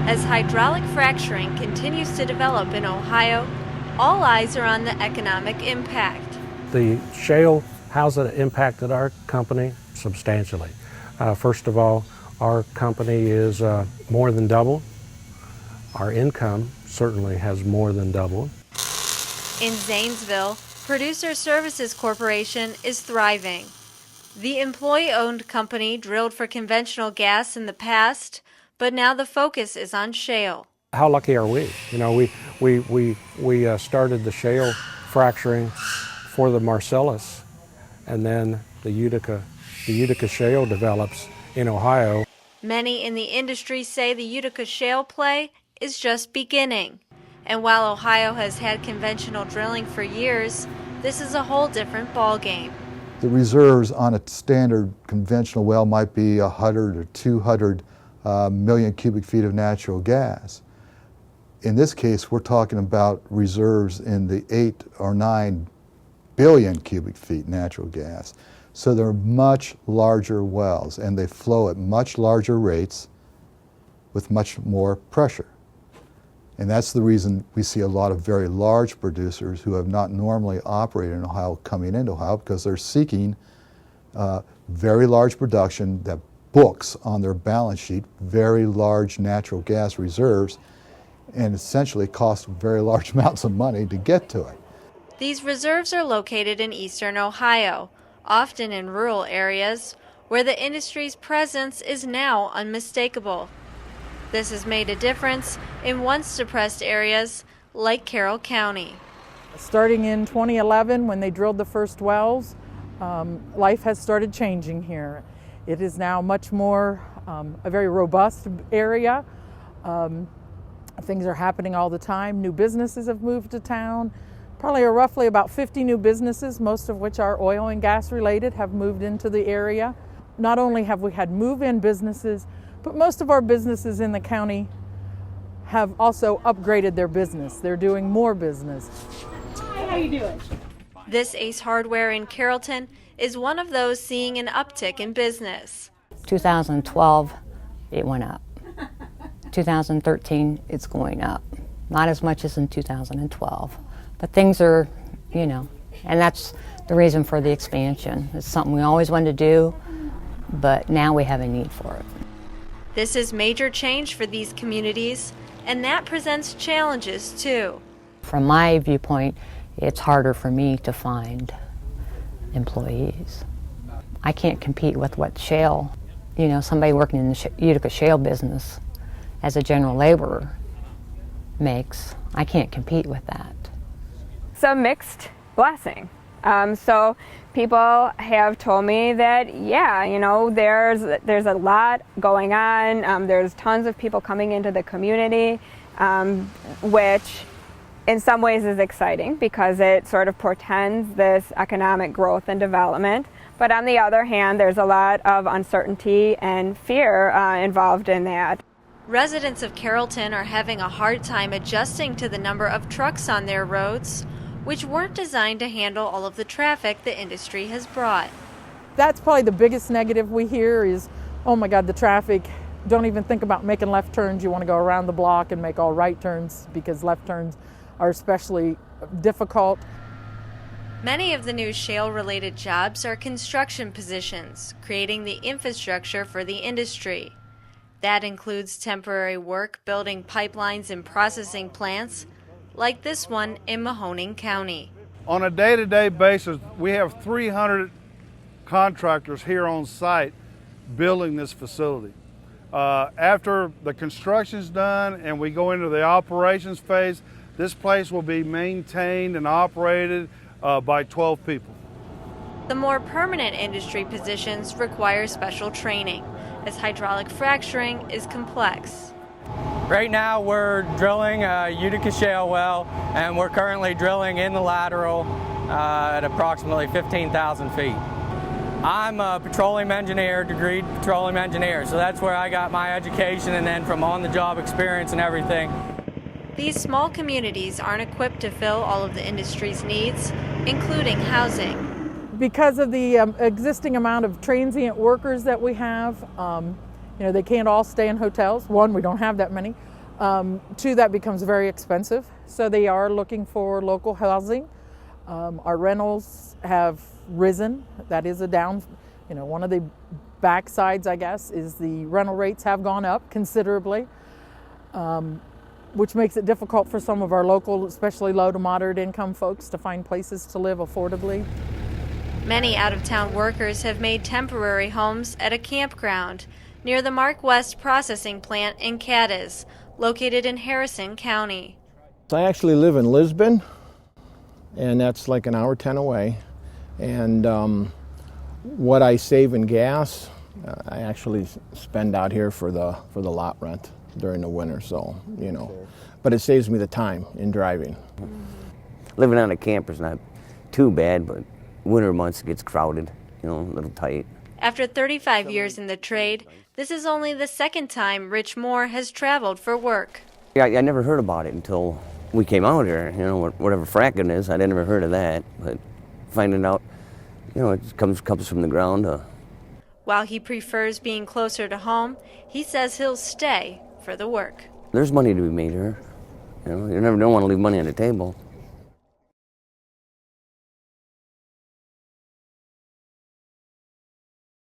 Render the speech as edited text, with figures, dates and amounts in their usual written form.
As hydraulic fracturing continues to develop in Ohio, all eyes are on the economic impact. The shale, how's it impacted our company? Substantially. First of all, our company is more than doubled. Our income certainly has more than doubled. In Zanesville, Producer Services Corporation is thriving. The employee-owned company drilled for conventional gas in the past, but now the focus is on shale. How lucky are we? You know, we started the shale fracturing for the Marcellus, and then the Utica shale develops in Ohio. Many in the industry say the Utica shale play is just beginning. And while Ohio has had conventional drilling for years, this is a whole different ballgame. The reserves on a standard conventional well might be 100 or 200 million cubic feet of natural gas. In this case, we're talking about reserves in the 8 or 9 billion cubic feet natural gas. So they're much larger wells, and they flow at much larger rates with much more pressure. And that's the reason we see a lot of very large producers who have not normally operated in Ohio coming into Ohio, because they're seeking very large production that books on their balance sheet very large natural gas reserves, and essentially costs very large amounts of money to get to it. These reserves are located in eastern Ohio, often in rural areas, where the industry's presence is now unmistakable. This has made a difference in once depressed areas like Carroll County. Starting in 2011, when they drilled the first wells, life has started changing here. It is now much more a very robust area. Things are happening all the time. New businesses have moved to town. Probably roughly about 50 new businesses, most of which are oil and gas related, have moved into the area. Not only have we had move-in businesses, but most of our businesses in the county have also upgraded their business. They're doing more business. Hi, how you doing? This Ace Hardware in Carrollton is one of those seeing an uptick in business. 2012, it went up. 2013, it's going up. Not as much as in 2012. But things are, you know, and that's the reason for the expansion. It's something we always wanted to do, but now we have a need for it. This is major change for these communities, and that presents challenges too. From my viewpoint, it's harder for me to find employees. I can't compete with what shale, you know, somebody working in the Utica shale business as a general laborer makes. I can't compete with that. It's a mixed blessing. So people have told me that, yeah, you know, there's a lot going on. There's tons of people coming into the community, which in some ways is exciting because it sort of portends this economic growth and development. But on the other hand, there's a lot of uncertainty and fear involved in that. Residents of Carrollton are having a hard time adjusting to the number of trucks on their roads, which weren't designed to handle all of the traffic the industry has brought. That's probably the biggest negative we hear is, oh my God, the traffic. Don't even think about making left turns. You want to go around the block and make all right turns because left turns are especially difficult. Many of the new shale-related jobs are construction positions, creating the infrastructure for the industry. That includes temporary work building pipelines and processing plants, like this one in Mahoning County. On a day-to-day basis, we have 300 contractors here on site building this facility. After the construction's done and we go into the operations phase, this place will be maintained and operated by 12 people. The more permanent industry positions require special training, as hydraulic fracturing is complex. Right now we're drilling a Utica shale well, and we're currently drilling in the lateral at approximately 15,000 feet. I'm a petroleum engineer, degreed petroleum engineer, so that's where I got my education, and then from on-the-job experience and everything. These small communities aren't equipped to fill all of the industry's needs, including housing. Because of the existing amount of transient workers that we have, you know, they can't all stay in hotels. One, we don't have that many. Two, that becomes very expensive, so they are looking for local housing. Our rentals have risen. That is a down, one of the backsides, I guess, is the rental rates have gone up considerably, which makes it difficult for some of our local, especially low to moderate income folks, to find places to live affordably. Many out-of-town workers have made temporary homes at a campground near the Mark West processing plant in Cadiz, located in Harrison County. I actually live in Lisbon, and that's like an hour 10 away. And what I save in gas, I actually spend out here for the lot rent during the winter. So but it saves me the time in driving. Living on a camper is not too bad, but winter months it gets crowded, a little tight. After 35 years in the trade, this is only the second time Rich Moore has traveled for work. I never heard about it until we came out here. Whatever fracking is, I'd never heard of that. But finding out, it comes from the ground. While he prefers being closer to home, he says he'll stay for the work. There's money to be made here. You never don't want to leave money on the table.